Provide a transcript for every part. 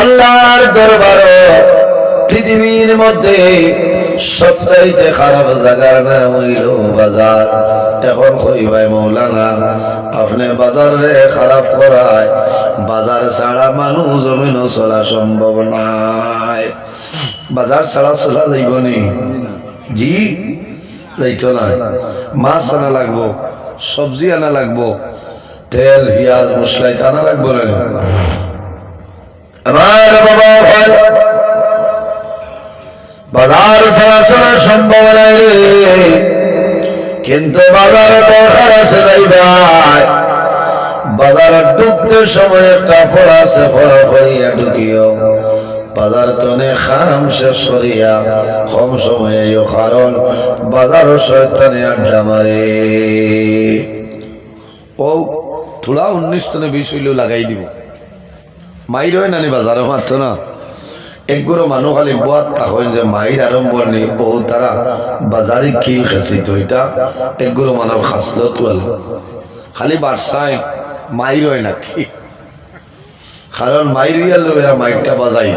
আল্লাহর দরবারে পৃথিবীর মধ্যে সবচাইতে খারাপ জায়গার নাম হইল বাজার। এখন কই ভাই মৌলানা আপনি বাজারে খারাপ করায়, বাজার ছাড়া মানুষ জমিনও চলা সম্ভব নাই। বাজার ছাড়া চলা যাইব নি? জি যাইতো না। মাছ আনা লাগবো, সবজি আনা লাগবো, তেল পেঁয়াজ মশলা আনা লাগবো না? আমার বাবা ভাই বাজার ছাড়া চলা সম্ভব নাই রে। কিন্তু বাজার দরকার আছে যাইবাই। বাজার ঢুকতে সময় একটা ফল আছে, ফলা ফলিয়া ঢুকিও। বাজার তনে খাম শেষ করিয়া কম সময়ে, কারণ বাজার শয়তানে আড্ডা মারে। ও থোড়া 19 টনে 20 হইলেও লাগাই দিব। মাইর হয় নানি বাজারও মাত্র না। একগুলো মানুষ খালি বাদ থাকেন যে মাইর আরম্ভ নেই, বহু তারা বাজারে কিল খেছি তো এটা একগুলো মানুষ খাসলো তোয়াল খালি বারসায় মাইর হয় নাকি। কারণ মাইর হইয়া লোক এরা মাইরটা বাজাই,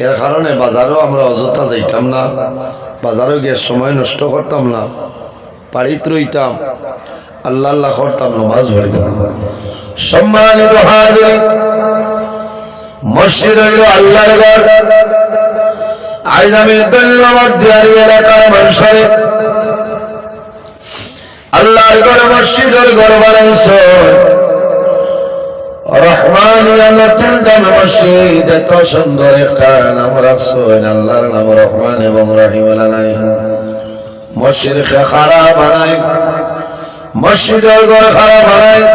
এর কারণে বাজারও আমরা অযথা যাইতাম না, বাজারও গিয়ে সময় নষ্ট করতাম না, বাড়িতে রইতাম, আল্লাহ আল্লাহ করতাম, নামাজ পড়তাম। সম্মানিত হাজির, মসজিদ হইল আল্লাহর ঘর। আজ আমি ধন্যবাদ দিয়ারি এলাকার মানুষের আল্লাহর ঘর মসজিদের ঘর বানাইছে। রহমানিয়া নতুন দাম মসজিদ, এত সুন্দর একটা নাম রাখছেন, আল্লাহর নাম রহমান এবং রহিম। মসজিদ খারাপ বানায়, মসজিদের ঘর খারাপ বানায়।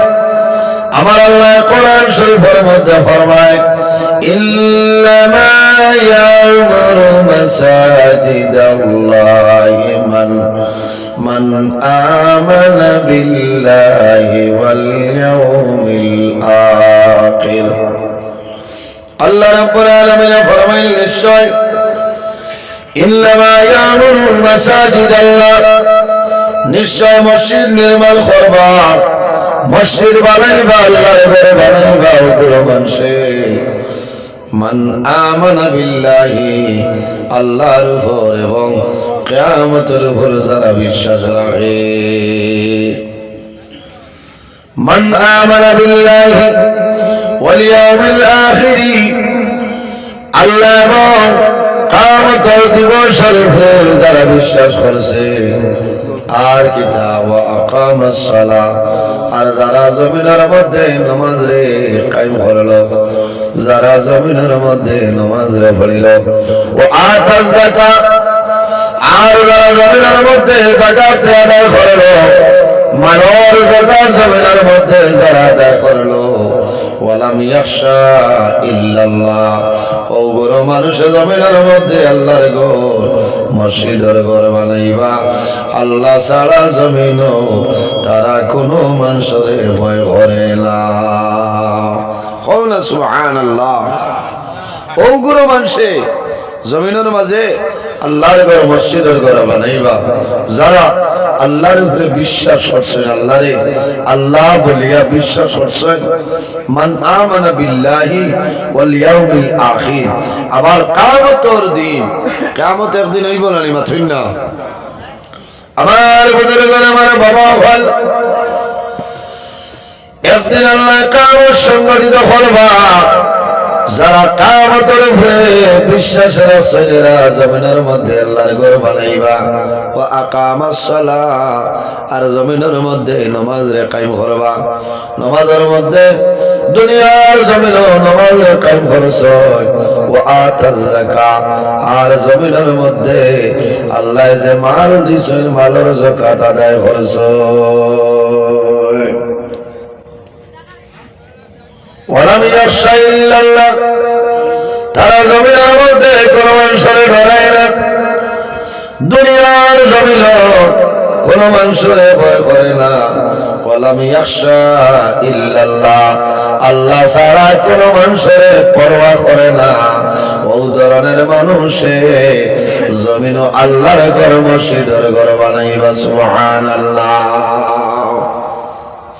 আমার আল্লাহ কোরআন শরীফের মধ্যে ফরমায়, ইন্নামা ইয়ামুরু মাসাজিদাল্লাহি মান আমানা বিল্লাহি ওয়াল ইয়াউমিল আখির। আল্লাহ রাব্বুল আলামিন ফরমাইলেন, নিশ্চয় ইন্নামা ইয়ামুরু মাসাজিদাল্লাহ, নিশ্চয় মসজিদ নির্মাণ করবা, মসজিদ বানাইবা, আল্লাহর ঘর বানাইবা ওগুলো মানুষে মান আমানা বিল্লাহি, আল্লাহর উপর এবং কিয়ামতের উপর যারা বিশ্বাস রাখে। মান আমানা বিল্লাহি ওয়াল ইয়াউমিল আখির, আল্লাহ এবং কিয়ামতের দিবসের উপর যারা বিশ্বাস করছে। আর কিতাব আকামাস সালাহ, আর যারা জমিনের মধ্যে নামাজ রে কায়েম করলো, যারা জমিনের মধ্যে নামাজ রে পড়িল। ও আতাজ যাকাত, আর যারা জমিনের মধ্যে যাকাত আদায় করলো, মানর যাকাত জমিনের মধ্যে যারা আদায় করলো। ওয়ালাম ইয়াখশা ইল্লাল্লাহ, ও গরো মানুষ জমিনের মধ্যে আল্লাহর ঘর মসজিদের ঘর বানাইবা, আল্লাহ ছাড়া জমিন তারা কোনো মানুষের ভয় করে না। সুবহানাল্লাহ। ও গরো মানুষে জমিনের মাঝে আল্লাহর ঘর মসজিদের ঘর বানাইবা, যারা আল্লাহর উপরে বিশ্বাস করছেন, আল্লাহরে আল্লাহ বলিয়া বিশ্বাস করছেন। মান আমানা বিল্লাহি ওয়াল ইয়াউমিল আখির, আবার কিয়ামতের দিন, কিয়ামত একদিন হইব না নি মাত্র না। আমার বুজুর্গগণ, আমার বাবা ভাই, একদিন আল্লাহ কিয়ামত সংগঠিত করবা। যারা কিয়ামতের উপরে বিশ্বাসের ছেলেরা জমিনের মধ্যে আল্লাহর ঘর বানাইবা, ও আকামাস সালাহ, আর জমিনের মধ্যে নামাজ রে কায়েম করবা। নামাজের মধ্যে দুনিয়ার জমিন নামাজ রে কায়েম করছ। ও আতাজ যাকাত, আর জমিনের মধ্যে আল্লাহ যে মাল দিছেন মালের যাকাত আদায় করছ। ওয়ালাম ইয়াখশা ইল্লাল্লাহ, তারা জমিনের মধ্যে কোনো মানুষের ডরায় না, দুনিয়ার জমিন কোনো মানুষের ভয় করে না। ওয়ালাম ইয়াখশা ইল্লাল্লাহ, আল্লাহ ছাড়া কোনো মানুষের পরোয়া করে না। ও ধরনের মানুষে জমিন আল্লাহর ঘর মসজিদের ঘর বানাইবা। সুবহানাল্লাহ।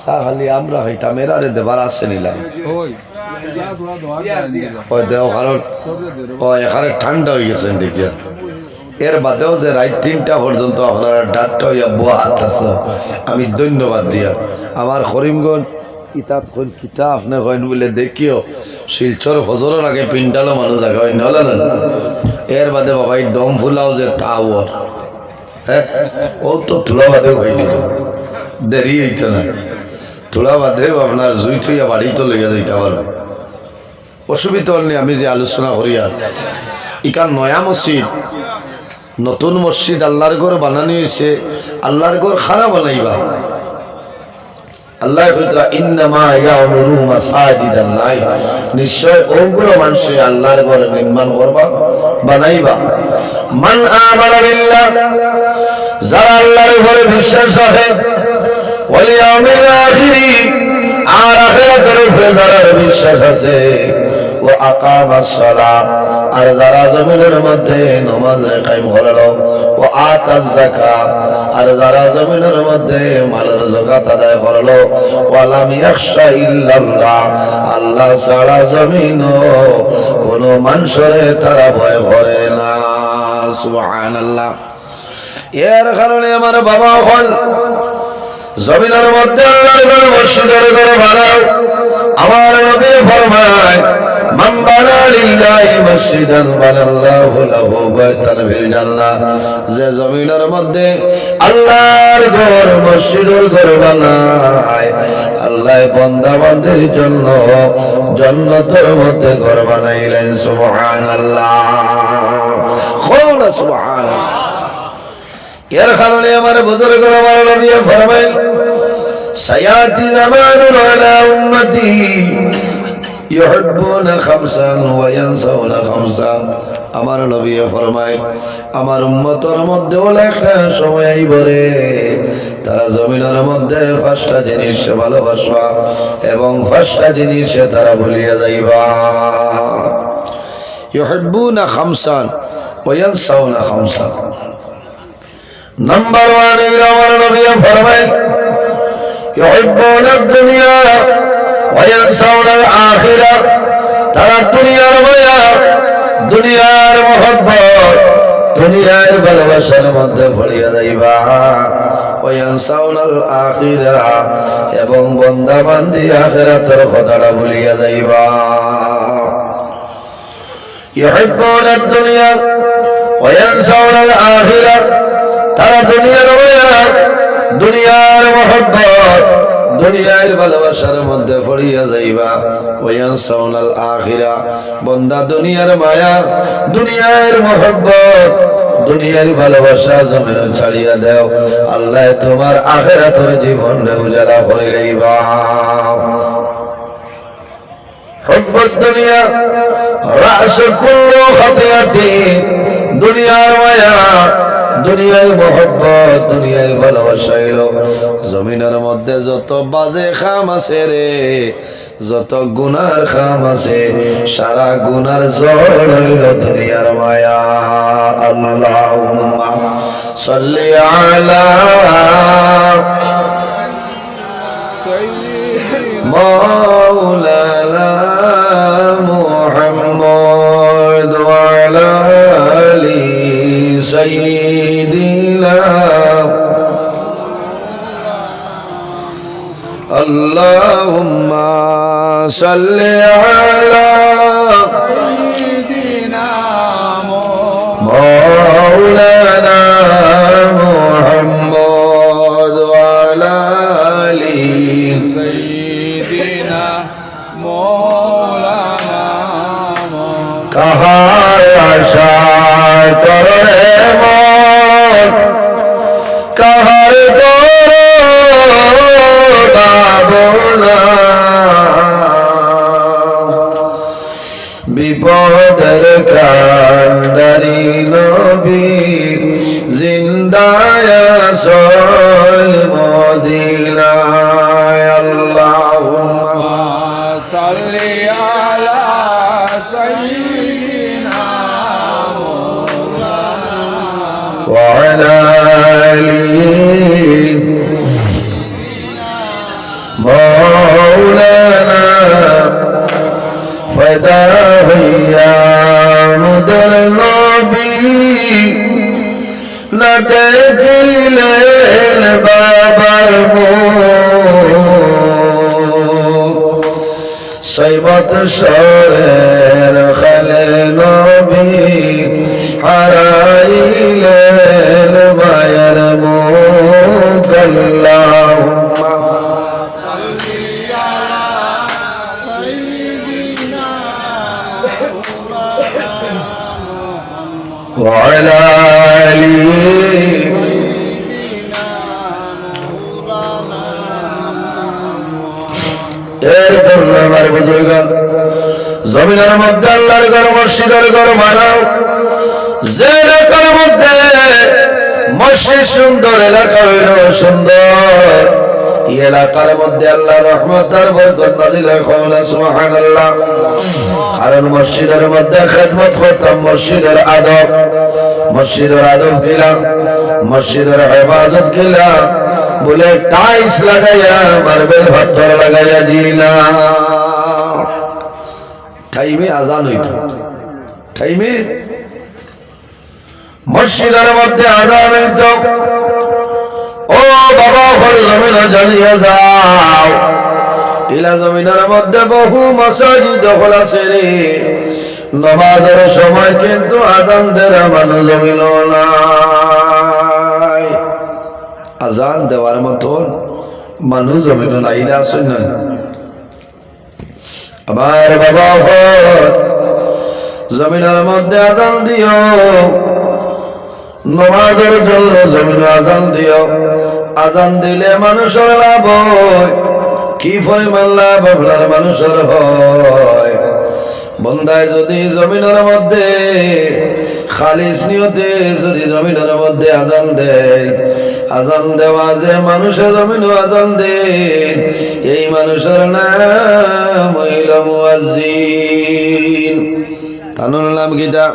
খালি আমরা হইতাম এরারে দেবার আছে নিলাম ওই দেহ কারণ এখানে ঠান্ডা হয়ে গেছেন দেখিয়া এর বাদেও যে রাত 3টা পর্যন্ত আপনারা ডাক্তার হইয়া বোয়া আছে আমি ধন্যবাদ দিয়া আমার করিমগঞ্জ ইতাত কইন কিতা আপনি কইন বলে দেখিও শিলচর ফজরের আগে পিন্ডালো মানুষ আগে হয় না এর বাদে বাবা এই দম ফুলাও যে টাওয়ার হ্যাঁ ও তো তুলা বাদেও হইল দেরি হইত না তুলা বাদেও আপনার জুই থইয়া বাড়ি তো লেগে যাইতে পারবে অসুবিধা নেই আমি যে আলোচনা করি আর ইকার নয়া মসজিদ নতুন মসজিদ আল্লাহর ঘর বানানো হয়েছে আল্লাহর ঘর খারাপ বানাইবা আল্লাহ কইতরা ইন্নামা ইয়ামুরু মাসাজিদাল্লাহ নিশ্চয় ওগুলো মানুষে আল্লাহর ঘর নির্মাণ করবা বানাইবা মান আমানা বিল্লাহ যারা আল্লাহর ঘরে বিশ্বাস রাখে ওয়াল ইয়াউমিল আখিরি আর আখিরাতের উপরে যারা বিশ্বাস আছে ও আকামাস সালাহ আর যারা জমিনের মধ্যে নামাজ কায়েম করলো ও আতাজ যাকাত আর যারা জমিনের মধ্যে মালের যাকাত আদায় করলো ওয়ালাম ইয়াখশা ইল্লাল্লাহ আল্লাহ ছাড়া জমিন কোন মানুষরে তারা ভয় করে না সুবহানাল্লাহ এর কারণে আমার বাবা হল জমিনের মধ্যে আল্লাহর মসজিদের ঘর বানাও আমার নবী ফরমায় মান বানা লিল্লাহি মসজিদান বানাল্লাহু লাহু বাইতান ফিল জান্নাহ যে জমিনের মধ্যে আল্লাহর ঘর মসজিদের ঘর বানায় আল্লাহ বান্দা বান্দির জন্য জান্নাতের মধ্যে ঘর বানাইলেন সুবহানাল্লাহ কওলা সুবহানাল্লাহ এর কারণে আমার বুজুর্গ আমার নবী ফরমায় সায়াতি জামানুন আলা উম্মতি ইউহিব্বুনা খামসান ওয়া ইয়ানসাউনা খামসান আমার নবী ফরমায় আমার উম্মতের মধ্যে ওলা একটা সময় আইবরে তারা জমিনের মধ্যে 5টা জিনিস ভালোবাসবা এবং 5টা জিনিস তারা ভুলিয়া যাইবা ইউহিব্বুনা খামসান ওয়া ইয়ানসাউনা খামসান নাম্বার 1 আমার নবী ফরমায় ইউহিব্বুনা দুনিয়া ওয়া ইয়ানসাউনা আখিরা তারা দুনিয়ার মায়া দুনিয়ার মহব্বত দুনিয়ার ভালোবাসার মধ্যে পড়িয়া যাইবা ওয়া ইয়ানসাউনা আখিরা এবং বান্দা বান্দি আখিরাতের কথাটা ভুলিয়া যাইবা ইউহিব্বুনা দুনিয়া ওয়া ইয়ানসাউনা আখিরা তারা দুনিয়ার মায়া দুনিয়ার মহব্বত দুনিয়ার ভালোবাসার মধ্যে পড়িয়া যাইবা ওয়া ইয়ানসাউনাল আখিরা বান্দা দুনিয়ার মায়া দুনিয়ার মহব্বত দুনিয়ার ভালোবাসা জমিন ছাড়িয়া দাও আল্লাহ তোমার আখিরাতের জীবনটা উজালা করে লইবা হুব্বুদ দুনিয়া রাস কুল্লু খাতিয়াতি দুনিয়ার মায়া দুনিয়ার মহব্বত দুনিয়ার ভালোবাসা এলো জমিনের মধ্যে যত বাজে খাম আছে রে যত গুনার খাম আছে সারা গুনার জড় হইল দুনিয়ার মায়া আল্লাহুম্মা সাল্লি আলা মাওলানা মুহাম্মদ ওয়া আলা আলি সাইয়্যিদিনা আল্লাহুম্মা সাল্লি আলা সাইয়্যিদিনা মাওলানা মুহাম্মদ ওয়া আলা আলি সাইয়্যিদিনা মাওলানা কাহার আশা করে মন কাহার বিপদের কান্ডারি নবী জিন্দায় আসল মদিনায় আল্লাহুম্মা সাল্লি আলা সাইয়্যিদিনা ওয়া আলা আলিহি হইয়া মুদের নবী না দেখিলেন বাবার সৈবত সরের খালে নবী হারাইলেন মায়ের মুখ আল্লাহুম্মা সাল্লি আলা সাইয়্যিদিনা ওয়া আলা আলিহি আমার বুজুর্গ জমিনের মধ্যে আল্লাহর ঘর মসজিদের ঘর বানাও যে এলাকার মধ্যে মসজিদ সুন্দর এলাকা হইল সুন্দর এই এলাকার মধ্যে আল্লাহর রহমত আর বরকত নাযিল হয় সুবহানাল্লাহ কারণ মসজিদের মধ্যে খিদমত করতাম মসজিদের আদব কিলা মসজিদের ইবাদত কিলা বলে টাইলস লাগাইয়া মার্বেল পাথর লাগাইয়া দিলাম টাইমে আজান হইতো টাইমে মসজিদের মধ্যে আজান হইতো ও বাবা হল জমিন জ্বালিয়ে যাও ইলা জমিনের মধ্যে বহু মসজিদ হল আছে রে নামাজের সময় কিন্তু আজান দেওয়ার মানুষ জমিন নাই আজান দেওয়ার মতন মানুষ জমিন নাই না আসেন না আমার বাবা জমিনের মধ্যে আজান দিও নামাজের জন্য জমিন আজান দিও আজান দিলে মানুষের লাভ হয় কি পরিমাণ লাভ আপনার মানুষের হয় বন্দায় যদি জমিনের মধ্যে খালিস নিয়তে যদি জমিনের মধ্যে আজান দেয় আজান দেওয়া যে মানুষের জমিনও আজান দেন এই মানুষের নাম হইল মুয়াজ্জিন তানুর নাম গীতা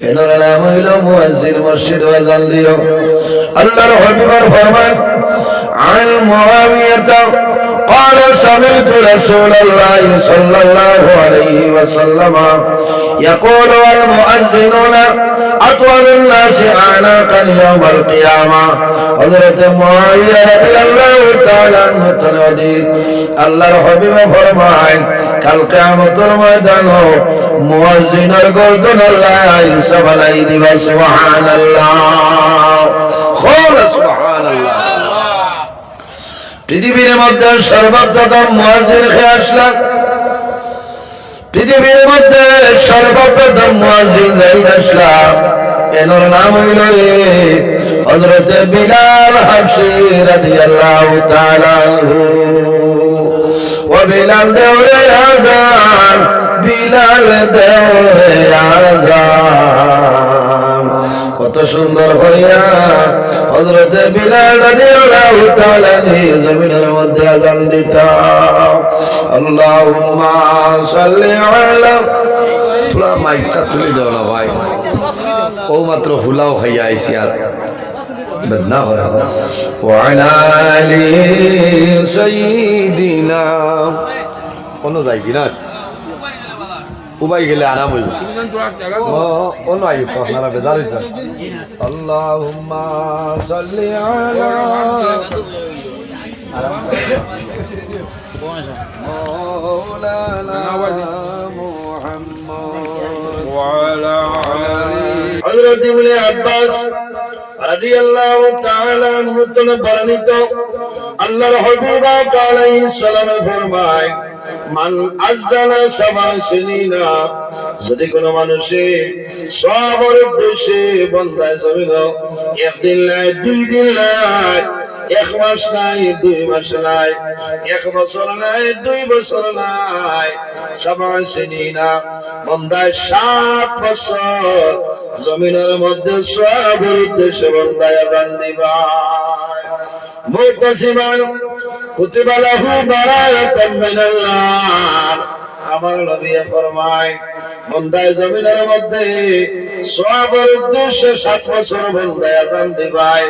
এনার নাম হইল মুয়াজ্জিন মসজিদ আজান দিও আল্লাহর হাবিবের ফরমান আন মুআবিয়া قال سمعت رسول الله صلى الله عليه وسلم يقول المؤذنون أطول الناس أعناقا يوم القيامة حضرت معاوية رضي الله تعالى عنه تنادي الله حبيب فرمائن কাল কিয়ামতের ময়দানে মুয়াজ্জিনের গর্দন আল্লাহ সবাই দিবা সুবহানাল্লাহ খোল সুবহানাল্লাহ পৃথিবীর মধ্যে সর্বপ্রথম মুয়াজ্জিন খেয়ে আসলেন পৃথিবীর মধ্যে সর্বপ্রথম মুয়াজ্জিন যাই আসলাম এনার নাম হইল হযরত বিলাল হাবশী রাদিয়াল্লাহু তাআলা আনহু ও বিলাল দেওরে আযান বিলাল দেওরে আযান কত সুন্দর হইয়া হযরত বিলাল রাদিয়াল্লাহু তাআলা জমিনের মধ্যে আযান দিতাম আল্লাহুম্মা সাল্লি আলা তোরা মাইকটা তুলে দাও না ভাই ও মাত্র ফুলাও খাইয়া আইছি আর বদনা হয় ওয়া আলা আলি সাইয়্যিদিনা কোন যাই কি না উবাই গেলে আরাম হইল অন্য আইব আপনারা বেজার হইছেন আল্লাহুম্মা সাল্লি আলা মাওলানা মুহাম্মদ ওয়া আলা আলি হযরত ইবনে আব্বাস রাদিয়াল্লাহু তাআলা আনহু থেকে বর্ণিত আল্লাহর হাবিব আলাইহিস সালাম ফরমায় মান আযযানা সাবা সিনিনা যদি কোন মানুষে সবর উদ্দেশ্যে বন্দায় জমিন একদিন নাই দুই দিন নাই এক মাস নাই দুই মাস নাই এক বছর নাই দুই বছর নাই সাবা সিনিনা বন্দায় 7 বছর জমিনের মধ্যে সবর উদ্দেশ্যে বন্দায় আযান দিবা মুতাসিমান কুতিবা লাহু বারাআতাম মিনাল্লাহ আমার নবী ফরমায় বন্দায় জমিনের মধ্যে সওয়াবের উদ্দেশ্যে 7 বছর বন্দায় আযান দিবায়।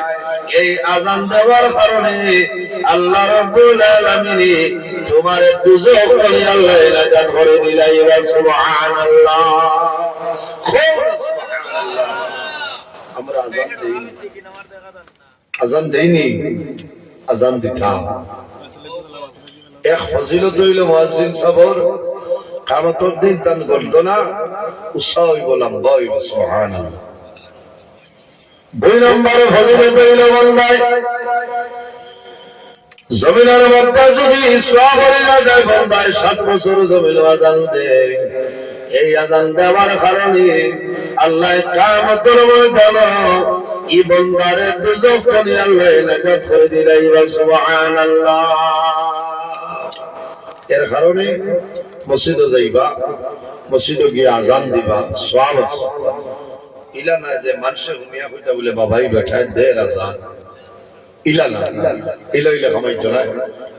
এই আযান দেওয়ার কারণে আল্লাহ রাব্বুল আলামিন তোমার দুজক থেকে আল্লাহ নাজাত করে দিলাই। সুবহানাল্লাহ। আমরা আযান দেইনি, আযান দিতাম। এক ফজিলত হইল মুয়াজ্জিন সাবর কিয়ামতের দিন তান গর্দনা উৎসাহ হইব, লম্বা হইব। সুবহানাল্লাহ। 2 নম্বর ফজিলত হইল বান্দায় জমিনের মধ্যে যদি সওয়াব হইয়া যায়, বান্দায় 7 বছর জমিন আযান দেয়। এই আযান দেওয়ার কারণে আল্লাহ কিয়ামতের ময়দানে এই বান্দারে দুজক থেকে আল্লাহ নাজাত করে দিলাই। সুবহানাল্লাহ। এর কারণে মসজিদে যাইবা, মসজিদে গিয়ে আযান দিবা, সওয়াব আছে। ইলা না যে মানুষে ঘুমিয়া কইতা বলে বাবাই বেঠায় দে আযান, ইলা না, ইলা ইলা কমাই চলায়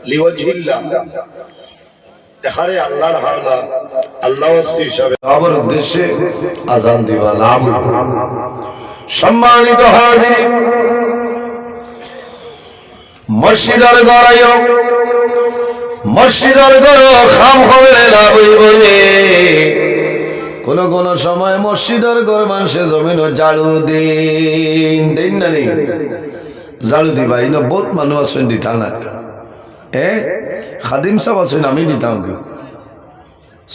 লিওয়াজহিল্লাহ। এখানে আল্লাহর হাওলা, আল্লাহ ওয়াস্তি হিসাবে আবার উদ্দেশ্যে আযান দিবা, লাভ। সম্মানিত হাজিরিন, মসজিদের গড়াইও মসজিদের গড় খাম হবে লাভ বলে কোন কোন সময় মসজিদের ঘর মানুষে জমিন ঝাড়ু দিন না নেই, ঝাড়ু দিবা। এই বহুত মানুষ আছেন দিতা না, খাদিম সাহেব আছেন, আমি দিতাম কি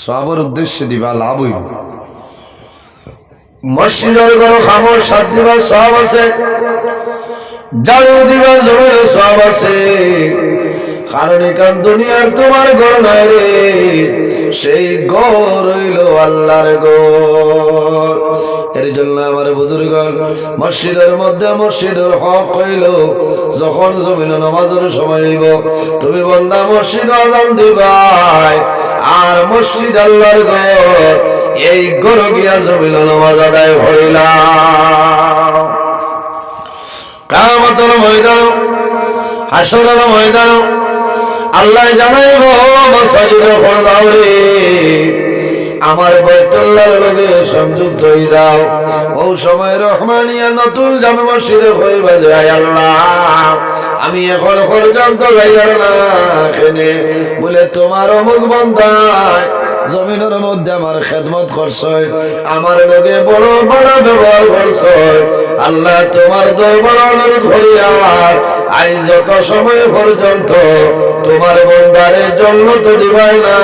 সওয়াবের উদ্দেশ্যে দিবা, লাভ হইব। মসজিদের ঘর খামর সাত দিবা, সওয়াব আছে। ঝাড়ু দিবা, জমিন সওয়াব আছে। কারণ এখান দুনিয়ার তোমার ঘর নাই রে, সেই ঘর হইল আল্লাহর ঘর। এর জন্য আমার বুজুর্গণ মসজিদের মধ্যে মসজিদের হক হইল যখন জমিন নামাজের সময় হইব, তুমি বান্দা মসজিদ আযান দিবাই, আর মসজিদ আল্লাহর ঘর, এই ঘর গিয়া জমিন নামাজ আদায় হইলাম। কিয়ামতের ময়দান, হাসরের ময়দান আল্লাহ জানাইব মাসাজিদে পড়াও রে, আমার বাইতুল্লাহর লগে সংযুক্ত হয়ে যাও। ও সময় রহমানিয়া নতুন জামে মসজিদে হইবা যায়, আল্লাহ আমি এখন পর্যন্ত যাইয়ার না কেনে বলে তোমার অমুক বান্দায় জমিনের মধ্যে আমার খেদমত করছয়, আমার লগে বড় বড় ব্যবহার করছয়। আল্লাহ তোমার দরবার অনুরোধ করিয়া আজ যত সময় পর্যন্ত তোমার বন্দারের জন্য তো দিবাই না,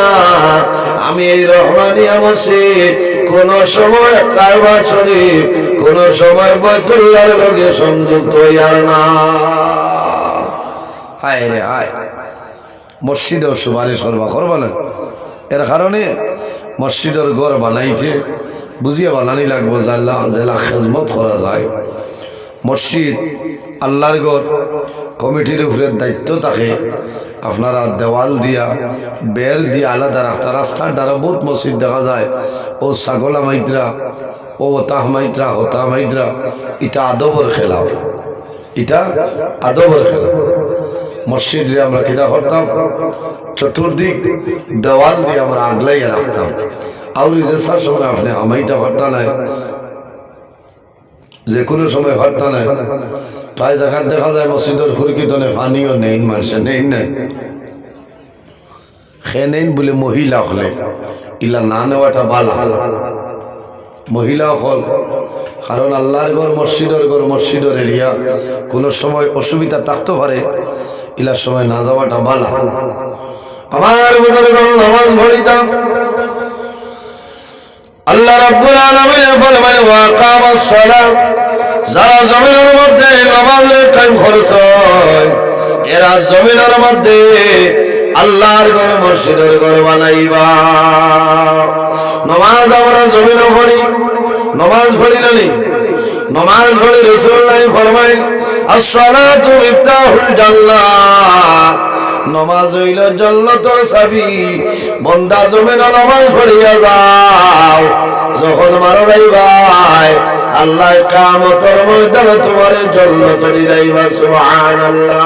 আমি এই রহমানিয়া মসজিদ কোন সময় কারবা শরীফ, কোন সময় বাইতুল্লাহর লগে সংযুক্ত হইয়ার না। হায় রে হায়, মসজিদেও সুপারিশ করবা না। এর কারণে মসজিদের ঘর বানাইতে বুঝিয়ে বানানি লাগবো, জেলা খেজমত করা যায়। মসজিদ আল্লাহর ঘর, কমিটির উপরে দায়িত্ব থাকে আপনারা দেওয়াল দিয়া বের দিয়া আলাদা রাখতা। রাস্তার দ্বারা বহুত মসজিদ দেখা যায় ও ছাগলা মাইত্রা, ও তাহ মাইত্রা, হতা মাইত্রা, এটা আদবর খেলাফ, এটা আদবর খেলাফ। মসজিদে আমরা কিনা করতাম, চতুর্দিক দেওয়াল দিয়ে আমরা আগলাইয়া রাখতাম। আর যে সময় আপনি আমাইটা ভাবতা নাই, যে কোনো সময় ভাবতা নাই। প্রায় জায়গায় দেখা যায় মসজিদের ফুরকিতনে পানিও নেই, মানুষের নেই নাই, খে নেই বলে মহিলা হলে ইলা না নেওয়াটা ভালো। মহিলা হল কারণ আল্লাহর ঘর, মসজিদের ঘর, মসজিদের এরিয়া, কোনো সময় অসুবিধা থাকতে পারে, ইলার সময় না যাওয়াটা ভালো। আমার বুজুর্গগণ নামাজ পড়িতাম, আল্লাহ রাব্বুল আলামিন ফরমান ওয়া কামাস সালাত, যারা জমিনের মধ্যে নামাজের টাইম খরচ হয় এরা জমিনের মধ্যে আল্লাহর ঘর, মসজিদের ঘর বানাইবা। নামাজ আমরা জমিনে পড়ি, নামাজ পড়ি না, নামাজ পড়ি রাসূলুল্লাহ ফরমায় as-salatu miftahul জান্নাহ, নামাজ হইল জান্নাতের চাবি। বান্দা জমিনে নামাজ পড়িয়া যাও, যখন মারা যাইবাই আল্লাহ কিয়ামতের ময়দানে তোমার জান্নাতে দিলাইবা। সুবহানাল্লাহ।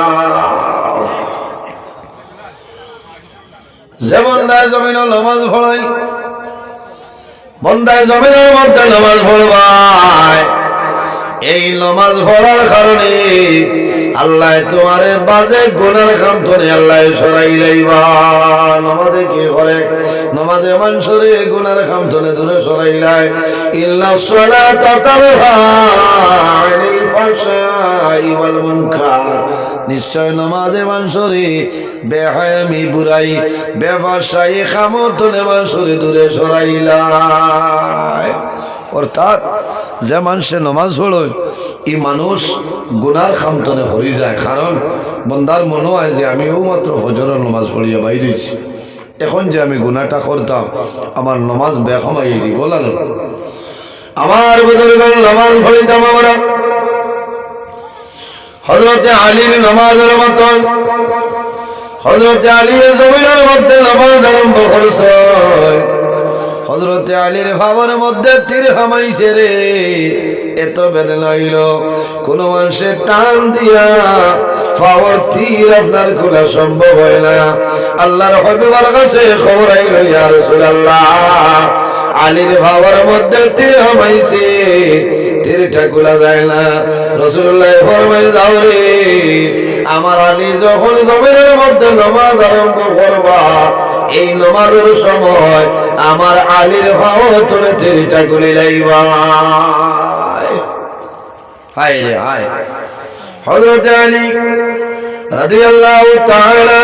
যে বান্দা জমিনে নামাজ পড়াই বন্দায় জমিনের মধ্যে নামাজ পড়বায়, এই নামাজ পড়ার কারণে আল্লাহ তোমারে বাজে গুনার কাম থেকে আল্লাহ সরাই লইবা। নামাজে কি করে? নামাজে মানুষের গুনার কাম থেকে দূরে সরাই লাই। ইন্নাস সালাতা তানহা আনিল ফাহশাই ওয়াল মুনকার, নিশ্চয় নামাজে মানুষের বেহায়ামি বুরাই বেফাশাই কাম থেকে মানুষের দূরে সরাই লাই। অর্থাৎ যে মানুষে নামাজ পড়ে এই মানুষ গুনার খামতনে ভরি যায়। কারণ বন্দার মনে হয় যে আমিও মাত্র ফজরের নামাজ পড়িয়া বাইরেছি, এখন যে আমি গুনাহটা করতাম আমার নামাজ বেখাম হয়েছি। বলান আমার বুজুর্গগণ নামাজ পড়িতাম আমরা হযরতে আলীর নামাজের মতন। হযরতে আলীর জমিনের মধ্যে নামাজ আরম্ভ করছে, হযরতে আলীর ভাবের মধ্যে তীর হামাইছে রে, এত বেদনা হইল কোন মানুষের টান দিয়া পাওয়ার তীর আপনার খোলা সম্ভব হয় না। আল্লাহর হাবিবের কাছে খবর আইল, ইয়া রাসূলুল্লাহ আলীর ভাবের মধ্যে তীর হামাইছে, তীরটা খোলা যায় না। রাসূলুল্লাহ ফরমায়, যাও রে, আমার আলী যখন জমিনের মধ্যে নামাজ আরম্ভ করবা, এই নামাজের সময় আমার আলীর ভাও তোরে তীরটা খুলে লাইবা। হায় রে হায়। হযরত আলী রাদিয়াল্লাহু তাআলা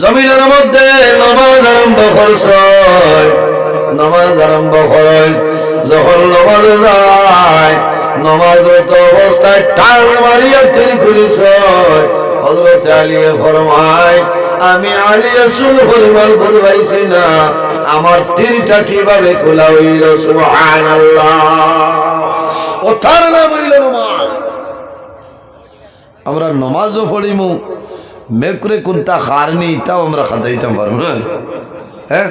জমিনের মধ্যে নামাজ আরম্ভ করছে, নামাজ আরম্ভ করেন। যখন নামাজ যায়, নামাজরত অবস্থায় টান মারিয়া তীর খুলিছে। হযরত আলী ফরমায়, আমি আলী রাসূল পরিমাণ বুঝ পাইছি না আমার তীরটা কিভাবে খোলা হইল। সুবহানাল্লাহ। ওটার নাম হইল নামাজ। আমরা নামাজও পড়িমু, মেকরে কোনটা খারনি তাও আমরা খাদাইতাম পারবো না। হ্যাঁ,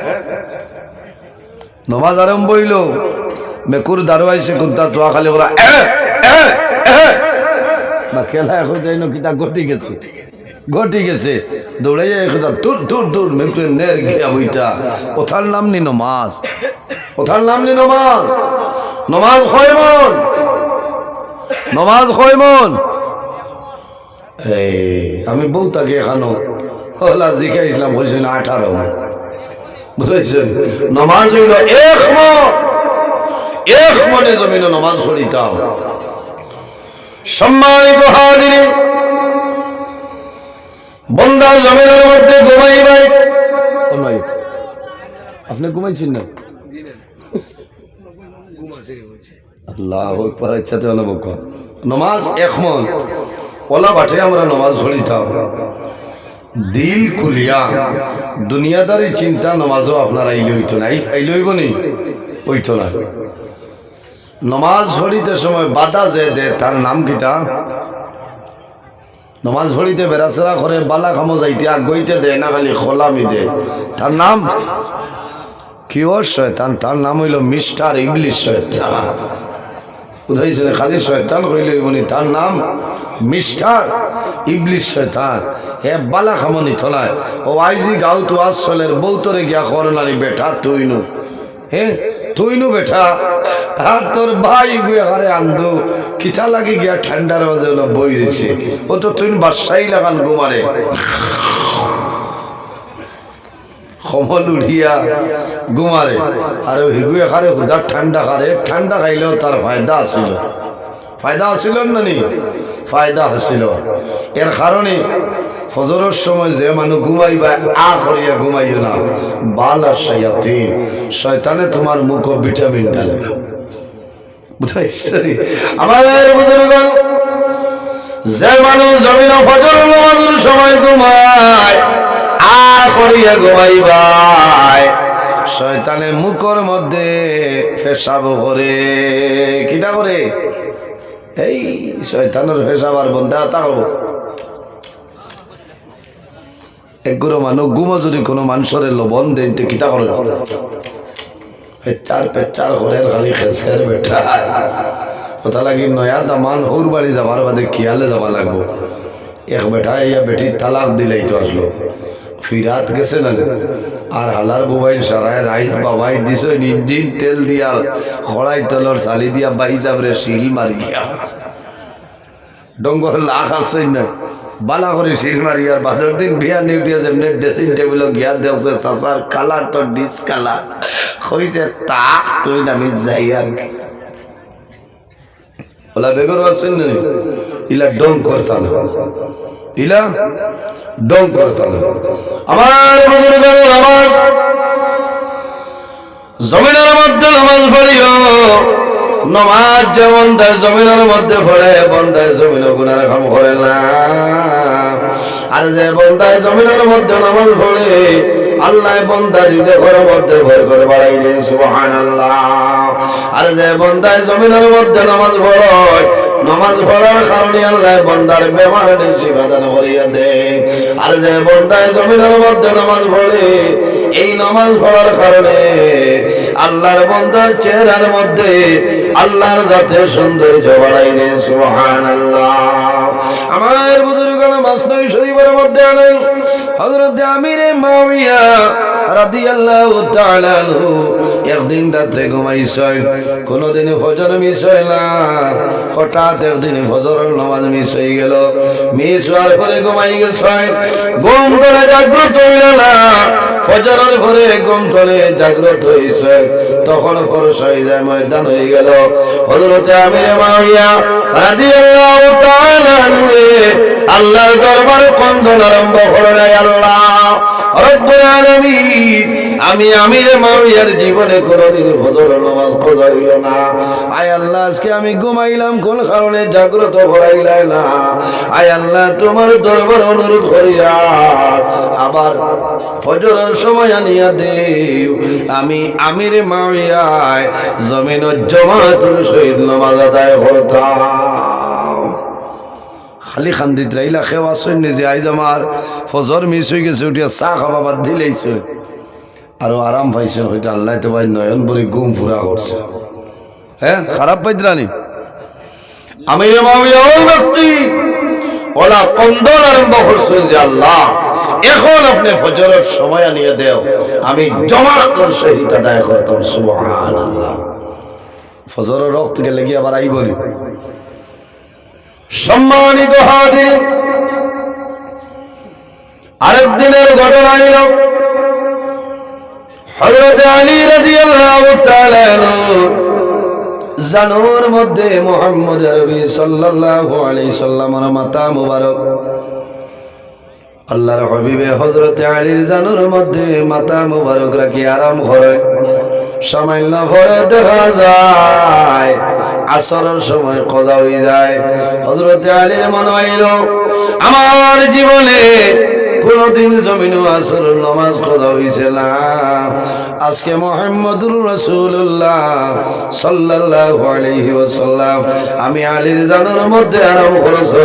নামাজ আরম্ভ হইল, মেকুর দাঁড়াইছে কোনটা তোয়া খালি ওরা না খেলা এখন যাই না কিতা ঘটি গেছে, ঘটি গেছে, দৌড়ে যায় এখন দূর দূর দূর মেকুরে নের গিয়া বইটা। ওঠার নাম নি নমাজ, ওঠার নাম নি নমাজ। নমাজ হয় মন, নমাজ হয় মন। আমি বউ তাকে এখানো হলা জিজ্ঞাসলাম হয়েছে না 18, বুঝেছেন? নমাজ হইল এক মন, এক মনে জমিনে নমাজ পড়িতাম। সম্মানিত হাজিরিন, বন্দা জমিনের মধ্যে ঘুমাইবাই। আপনি ঘুমাইছেন না? আল্লাহু আকবার। ইচ্ছাতে অনুভব কর নমাজ এক মন ওলা বাটে আমরা নমাজ পড়িতাম দিল খুলিয়া। দুনিয়াদারি চিন্তা নমাজও আপনার আইলে হইতো না, আইলে হইব নি? হইতো না। নমাজ পড়িতে সময় বাধা যে দে তার নাম কিতা? নমাজ পড়িতে বেড়াচেরা করে বালা খামো যাইতে আগইতে দে না, খালি খোলামি দে, তার নাম কি? ওর শয়তান। তার নাম হইল মিস্টার ইবলিস শয়তান। বুঝাইছে? খালি শয়তান কইলে হইবনি, তার নাম মিস্টার ইবলিস শয়তান। হে বালা খামনি থলায় ও আইজি গাও তো আসলের বউতরে গিয়া করনারি বেটা তুইনু। হে তুইনু বেটা, আর তোর ভাই গুয়ে হারে আন্দু কিতা লাগি গিয়া ঠান্ডার মাঝে হলো বই দিছে। ও তো তুই বাসাই লাগান গুমারে কমল উড়িয়া গুমারে। আর হিগুয়ে খারে হুদার ঠান্ডা খারে, ঠান্ডা খাইলেও তার ফায়দা আসিল, ফায়দা আসিল না নি? ফায়দা আসিল। এর কারণে ফজরের সময় যে মানুষ ঘুমাইবা আ করিয়া ঘুমাইও না। বালা শায়াতিন, শয়তানে তোমার মুখ ভিটামিন ঢালে। বুঝাইছে? আমার বুজুর্গগণ, যে মানুষ জমিন ফজর নামাজের সময় ঘুমায় আ করিয়া ঘুমাইবাই, শয়তানের মুখের মধ্যে পেশাব করে। কিটা করে? এই শয়তানের পেশাব আর বন্ধা তা করবো। একগুলো মানুষ ঘুমো যদি কোনো মানুষের লবণ দেন তো কিটা করে? পেচার পেচার করে খালি খেসের বেটা। কথা লাগি নয়া দামান ওর বাড়ি যাবার বাদে কিয়ালে যাবা লাগবো। এক বেটা ইয়া বেটির তালাক দিলেই তো আসলো। ফিরাত গেছে না আর হালার মোবাইল সারায় রাইট বাবাই দিছ ইঞ্জিন তেল দিয়ার খড়াই তলর চালি দিয়া বাই যাবরে শিল মারিয়া ডঙ্গর লাখ আসছে না বালা করে শিল মারিয়ার বাদর দিন বিয়া নিউটিয়া যেমনি ড্রেসিং টেবিল গিয়া দেখছে চাচার কালার তো ডিস কালার হইছে তাক তুই নামি যাই আর ওলা বেগর আসছেন না ইলা ডং করতাম ইলা ডং করতাম আমার বুজুর্গ আমার জমিনের মধ্যে নামাজ পড়িও নামাজ যেমন তাই জমিনের মধ্যে পড়ে বন্দায় জমিন গুনার কাম করে না আর যে বন্দায় জমিনের মধ্যে নামাজ পড়ে আল্লাহ বন্দা রিজেকের মধ্যে ভর করে বাড়াই দেন সুবহানাল্লাহ আর যে বন্দায় জমিনের মধ্যে নামাজ পড়ে নামাজ পড়ার কারণে আল্লাহ বন্দার বেমারে শিফাদান করিয়া দেয় আর যে বন্দায় জমিনের মধ্যে নামাজ পড়ে এই নামাজ পড়ার কারণে আল্লাহর বন্দার চেহারার মধ্যে আল্লাহর জাতের সৌন্দর্য বাড়াই দেন সুবহানাল্লাহ আমার বুজুর্গগণ মাসনাই শরীফের মধ্যে আনেন হযরত আমির মুআবিয়া রাদিয়াল্লাহু তাআলা আনহু একদিন রাতে ঘুমাইছেন কোনদিন ফজর মিস হয় না হঠাৎ একদিন ফজরের নামাজ মিস হয়ে গেল মিস হওয়ার পরে ঘুমাই গেছেন ঘুম ধরে জাগ্রত হইল না ফজরের পরে ঘুম ধরে জাগ্রত হইছে তখন ফরজ হয়ে যায় ময়দান হয়ে গেল হযরত আমির মুআবিয়া রাদিয়াল্লাহু তাআলা আনহু আল্লাহর দরবারে কন্দন আরম্ভ করলেন আল্লাহ রব্বুল আলামিন আমি আমির মুআবিয়ার জীবনে কোনদিন ফজরের নামাজ কজা হইল না আয় আল্লাহ আজকে আমি ঘুমাইলাম কোন কারণে জাগ্রত করাইলাই না আয় আল্লাহ তোমার দরবার অনুরোধ করিয়া আবার ফজরের সময় আনিয়া দেও আমি আমির মুআবিয়ায় জমিনের জামাতের সহিত নামাজ আদায় করতাম খালি খান্দিত রাইলা খেওয়া শুনে যে আইজ আমার ফজর মিস হয়ে গেছে উঠিয়া চা খাবা বাদ দিলেইছে আরো আরাম পাইছে হয়তো আল্লাহ তো ভাই নয়ন বলে ঘুম ফুরা করছে হ্যাঁ খারাপ পাইতরানি আমির মুআবিয়া ওই ব্যক্তি ওলা কন্দন আরম্ভ করছে যে আল্লাহ এখন আপনি ফজরের সময় আনিয়ে দেও আমি জামাতের সহিত আদায় করতাম সুবহানাল্লাহ ফজরের রক্ত গেলে গিয়ে আবার আইব না সম্মানিত হাজির আরেকদিনের ঘটনা এল হযরত আলী রাদিয়াল্লাহু তাআলা জানুর মধ্যে মুহাম্মদ নবী সাল্লাল্লাহু আলাইহি সাল্লামের মাথা মুবারক আল্লাহর হাবিবে হযরত আলীর জানুর মধ্যে মাথা মুবারক রাখি আরাম করে সামান্য পরে দেখা যায় আসরের সময় কজা হয়ে যায় হযরত আলীর মনে হইল আমার জীবনে কোনদিন জমিন আসরের নামাজ কজা হইছে না আজকে মুহাম্মদুর রাসূলুল্লাহ সাল্লাল্লাহু আলাইহি ওয়াসাল্লাম আমি আলীর জানুর মধ্যে আরাম করেছি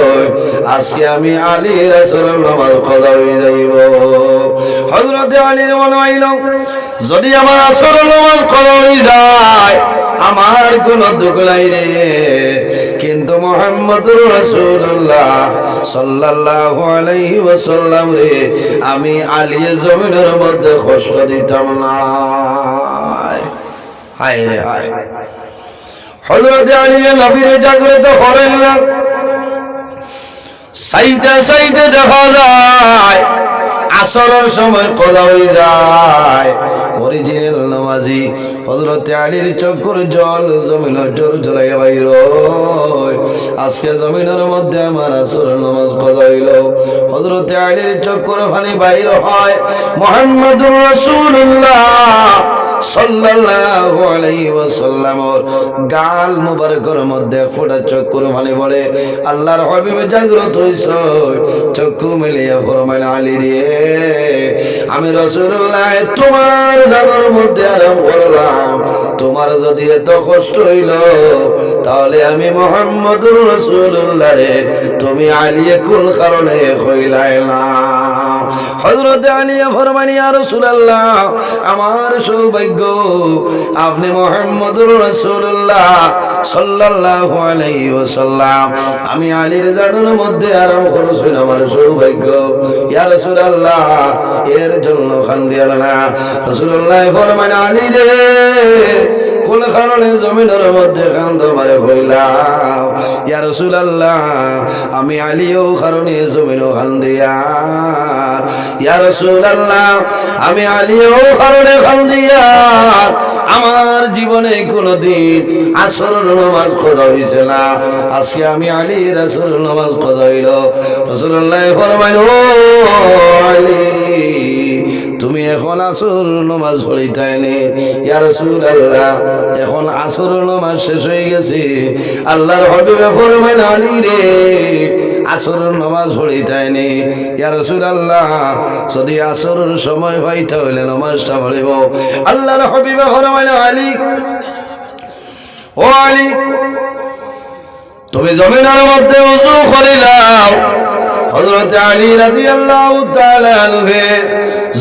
আজকে আমি আলীর আসরের নামাজ কজা হয়ে যাইব হযরত আলীর মনে হইল যদি আমার আসরের নামাজ কজা হয়ে যায় আমার কোন দুঃখ নাই রে কিন্তু মুহাম্মদুর রাসূলুল্লাহ সাল্লাল্লাহু আলাইহি ওয়াসাল্লাম রে আমি আলীর জমিনের মধ্যে কষ্ট দিতাম না হায় রে হায় হযরত আলী নবীর জাগ্রত করেন না সাইতে সাইতে দেখা যায় আসরের সময় কজা হয়ে যায় অরিজিনাল নামাজি হযরত আলীর চক্ষুর জল জমিনের জোর ঝরাইয়া বাইর আজকে জমিনের মধ্যে আমার আসরের নামাজ কজা হইল হযরত আলীর চক্ষুর পানি বাইর হয় মুহাম্মদুর রাসূলুল্লাহ সাল্লাল্লাহু আলাইহি ওয়াসাল্লামের গাল মুবারকের মধ্যে ফোঁটা চক্ষুর পানি পড়ে আল্লাহর হাবিব জাগ্রত হইছে চক্ষু মেলিয়া ফরমাইলেন আলী রে আমি রাসূলুল্লাহ তোমার জানার মধ্যে আরাম করলাম তোমার যদি এত কষ্ট হইল তাহলে আমি মুহাম্মদুর রাসূলুল্লাহ রে তুমি আলী কোন কারণে কইলাই না হযরত আলী ফরমাইলেন ইয়া রাসূলুল্লাহ আমার সৌভাগ্য সৌভাগ্য আপনি মুহাম্মদুর রাসূলুল্লাহ সাল্লাল্লাহু আলাইহি ওয়াসাল্লাম আমি আলীর জানের মধ্যে আরাম করছেন আমার সৌভাগ্য ইয়া রাসূলুল্লাহ এর জন্য খান্দিয়াল না রাসূলুল্লাহ ফরমান আলী রে কোন কারণে জমিনের মধ্যে কান্দ মারে কইলাম ইয়া রাসূলুল্লাহ আমি আলীও কারণে জমিনও কান্দিয়া ইয়া রাসূলুল্লাহ আমি আলীও কারণে কান্দিয়া আমার জীবনে কোনদিন আসরের নামাজ কদা হইছে না আজকে আমি আলীর আসরের নামাজ কদা হইল রাসূলুল্লাহ ফরমাইল ও আলী তুমি এখন আসর নামাজ পড়িতাইনি ইয়া রাসূলুল্লাহ এখন আসর নামাজ শেষ হয়ে গেছে আল্লাহর হাবিব ফরমাইল আলী রে আসর নামাজ পড়িতাইনি ইয়া রাসূলুল্লাহ যদি আসরের সময় পাইতা হইলে নামাজটা পড়িব আল্লাহর হাবিব ফরমাইল আলী ও আলী তুমি জমিনের মধ্যে ওযু করিলাও হযরত আলী রাদিয়াল্লাহু তাআলা আনহু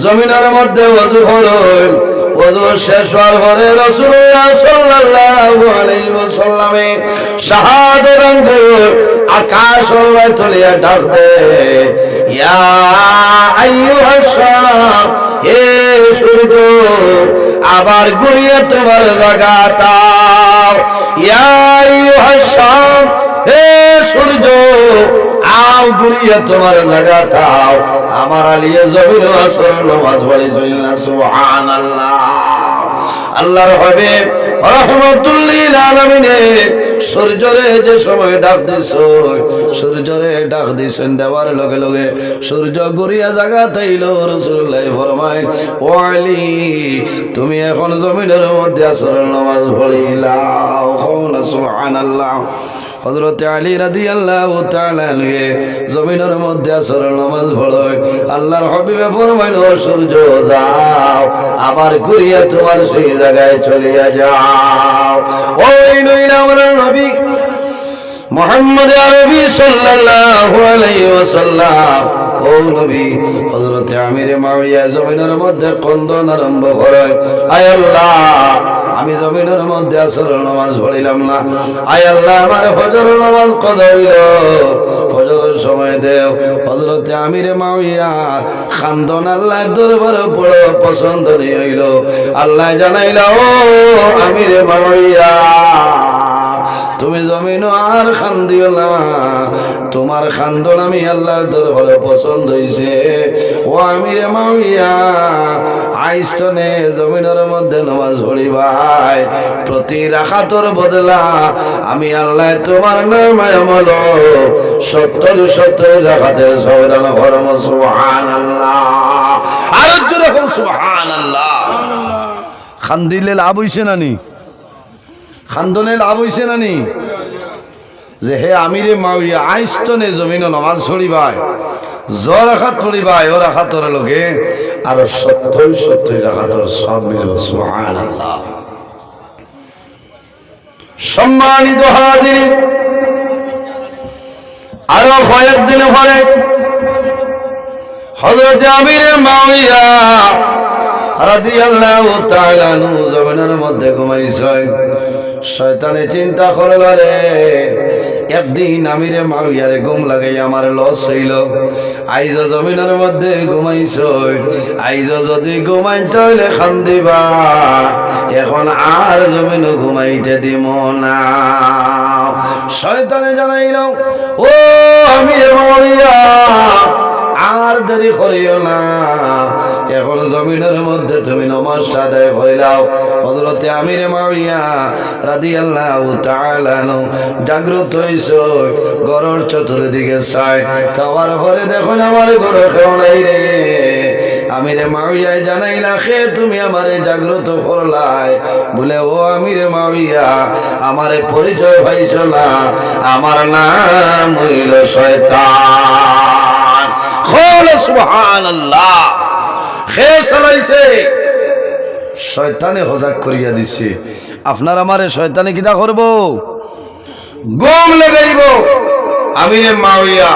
জমিনের মধ্যে ওযু করলেন ওযু শেষ হওয়ার পরে রাসূলুল্লাহ সাল্লাল্লাহু আলাইহি ওয়াসাল্লামে শাহাদাত আঙ্গুর আকাশ হইতে তুলিয়া ডাক দে ইয়া আইয়ুহাস শাম হে সূর্য আবার ঘুরিয়ে তোমার জায়গা দাও ইয়া আইয়ুহাস শাম হে সূর্য আও ঘুরিয়ে তোমার জায়গা দাও আমার আলিয়ে জমিন আসর নামাজ পড়িছেন সুবহানাল্লাহ আল্লাহর হাবিব রাহমাতুল লিল আলামিন সূর্যরে যে সময় ডাক দিছো সূর্যরে ডাক দিছেন দেওয়ার লগে লগে সূর্য ঘুরিয়া জায়গা তাইলো রাসূলুল্লাহ ফরমায় ও আলী তুমি এখন জমিনের মধ্যে আসর নামাজ পড়িলাও সুবহানাল্লাহ হযরত আলী রাদিয়াল্লাহু তাআলা আনহু জমিনের মধ্যে আসর নামাজ পড়ে আল্লাহর হাবিব ফরমাইল সূর্য যাও আবার ঘুরিয়া তোমার সেই জায়গায় চলিয়া যাও ওই নইলা আমার নবী মুহাম্মদ আরবি সাল্লাল্লাহু আলাইহি ওয়াসাল্লাম ও নবী হযরত আমির মুআবিয়া জমিনের মধ্যে কন্দন আরম্ভ করে আয় আল্লাহ আমি জমিনের মধ্যে আসর নামাজ পড়িলাম না আয় আল্লাহ আমার ফজর নামাজ কজা হইল ফজরের সময় দেও হযরত আমির মুআবিয়া খান্দন আল্লাহর দরবারে বড় পছন্দ হইল আল্লাহ জানাইলা ও আমির মুআবিয়া তুমি জমিন আর খান্দিও না তোমার খান্দন আমি আল্লাহর দরবারে পছন্দ হইছে ও আমির মুআবিয়া আইস্তনে জমিনের মধ্যে নামাজ পড়িবাই প্রতি রাকাতের বদলা আমি আল্লাহ তোমার নামে আমল 70 রাকাতের সওদান করব সুবহানাল্লাহ আর জোরে বল সুবহানাল্লাহ খান্দিলে লাভ হইছে না নি খান্দনে লাভ হইছে না নি যে হে আমিরে মুআবিয়া আইস্তনে জমিন নামাজ পড়িবাই জোর রাখাত পড়িবাই ও রাখাতর লগে আর 70 রাখাতর সব মিল সুবহানাল্লাহ সম্মানিত হাজিরিন আর কয়েকদিন পরে হযরত আমিরে মুআবিয়া রাদিয়াল্লাহু তাআলা আনহু জমিনের মধ্যে ঘুমাইছেন শয়তানে চিন্তা করল রে একদিন আমিরে মুআবিয়ারে ঘুম লাগাই আমার লস হইল আইজ জমিনের মধ্যে ঘুমাইছ আইজ যদি ঘুমাইতে হইলে খান্দিবা এখন আর জমিন ঘুমাইতে দিব না শয়তানে জানাইল ও আমিরে মুআবিয়া আর দেরি করিও না এখন জমিনের মধ্যে তুমি নামাজটা আদায় করিলাও হযরত আমির মুআবিয়া রাদিয়াল্লাহু তাআলা আনহু জাগ্রত হইছো ঘরের চতুর্দিকে চাই চাওয়ার পরে দেখুন আমার ঘরে কেউ নাই রে আমির মুআবিয়া জানাইলা খে তুমি আমারে জাগ্রত করলাই বলে ও আমির মুআবিয়া আমারে পরিচয় পাইছো না আমার নাম হইল শয়তান সুবহানাল্লাহ খে চলাইছে শয়তানে হজাক করিয়া দিছে আপনার আমারে শয়তানে কিটা করব গম লাগাইব আমিরে মুআবিয়া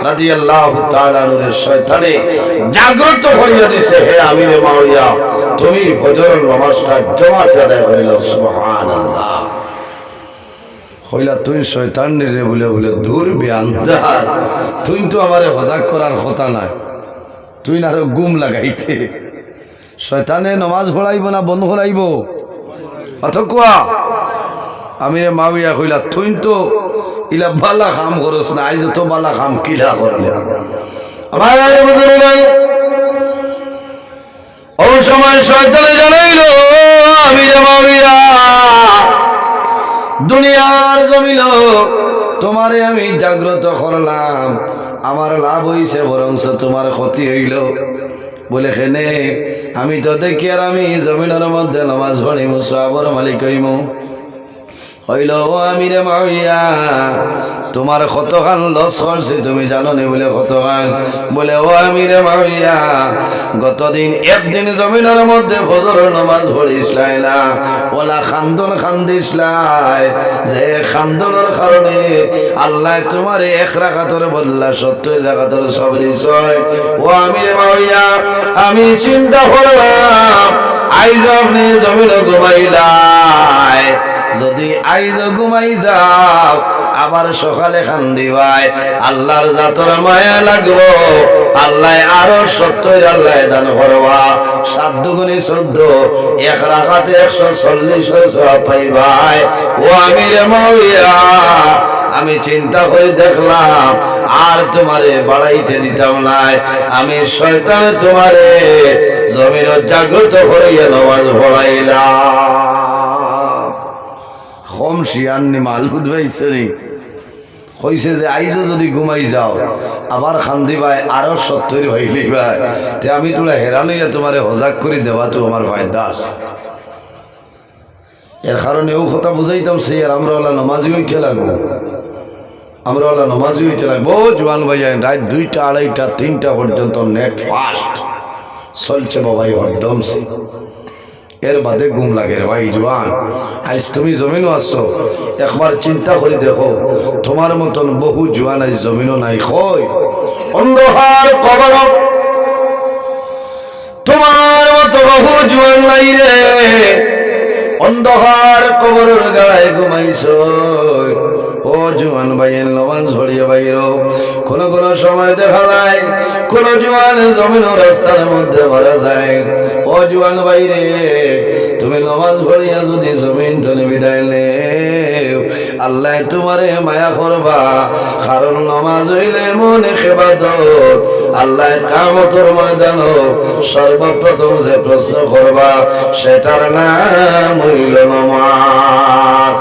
রাদিয়াল্লাহু তাআলা আনহুর শয়তানে জাগ্রত করিয়া দিছে, হে আমিরে মাওইয়া তুমি ফজরের নামাজটা জামাতে আদায় করিল। সুবহানাল্লাহ। কইলা তুই শয়তান রে বলে বলে দূর বেআন্দার, তুই তো আমারে হজাক করার কথা নাই, তুই না আরো গুম লাগাইতে। শয়তানে নামাজ পড়াইব না বন্ধ করাইব? অথকুয়া আমিরে মাওইয়া কইলা তুই তো ইলা বালা কাম করস না, আইজ তো বালা কাম কিলা করলে। আমার বুঝুন ও সময় শয়তানে জানাইল, আমিরে মাওইয়া দুনিয়ার জমিল তোমারে আমি জাগ্রত করলাম, আমার লাভ হইছে বরঞ্চ তোমার ক্ষতি হইল। বলে খেনে আমি তো দেখি আর আমি জমিনের মধ্যে নামাজ পড়িমু, সওয়াবের মালিক হইমু। হইল ও আমিরে মাওইয়া তোমার কতখান লস করছে তুমি জানো নি? বলে কতখান? বলে ও আমিরে মাওইয়া গতদিন একদিন জমিনের মধ্যে ফজরের নামাজ পড়িসলাই না, ওলা খান্দন খান্দিসলাই, যে খান্দনের কারণে আল্লাহ তোমার 1 রাকাতের বদলা 70 রাকাতের সব দিছয়। ও আমিরে মাওইয়া আমি চিন্তা করলাম আইজ আপনি জমিনে ঘুমাইলাই, যদি আইজ ঘুমাই যাও আবার সকালে খান্দি ভাই, আল্লাহর জাতর মায়া লাগবো, আল্লাহ আরো 70 আল্লাহ দান করবা, 7 দুগুণে 14, 1 রাকাতে 140 পাই ভাই। ও আমিরে মাওইয়া আমি চিন্তা করে দেখলাম আর তোমারে বাড়াইতে দিতাম নাই, আমি শয়তানে তোমারে জমিন জাগ্রত করিয়া নামাজ পড়াইলাম। কম শিয়ান্নি মাল বুঝবাইছে নি? কইছে যে আইজো যদি ঘুমাই যাও আবার খান্দি ভাই আরো 70 হইলি ভাই, তে আমি তোরা হেরান হইয়া তোমারে হজাক করে দেওয়া তো আমার ভাই দাস। এর কারণে ও কথা বুঝাইতাম সেই আর আমরা ওলা নামাজি উঠে লাগবো, আমরা ওলা নামাজি উঠে লাগবো। জোয়ান ভাই রাত 2টা 2:30 3টা পর্যন্ত নেট ফাস্ট চলছে বাবাই হরদম সে, এর বাদে ঘুম লাগে রে ভাই। জোয়ান আজ তুমি জমিনও আসছো, একবার চিন্তা করে দেখো তোমার মতন বহু জোয়ান আজ জমিনও নাই। কই অন্ধকার কবর তোমার মতো বহু জোয়ান নাই রে, অন্ধকার কবরের গায়ে ঘুমাইছো। ও জোয়ান ভাইয়ের নামাজ পড়িয়ে বাইরো। কোন কোন সময় দেখা যায় কোন জোয়ান জমিন রাস্তার মধ্যে মারা যায়। ও জোয়ান ভাইরে তুমি নামাজ পড়িয়া যদি জমিন তলে বিদায় নেও আল্লাহ তোমারে মায়া করবা, কারণ নামাজ হইলে মনে খেবাদত। আল্লাহ কিয়ামতের ময়দানে সর্বপ্রথম যে প্রশ্ন করবা সেটার নাম হইল নামাজ।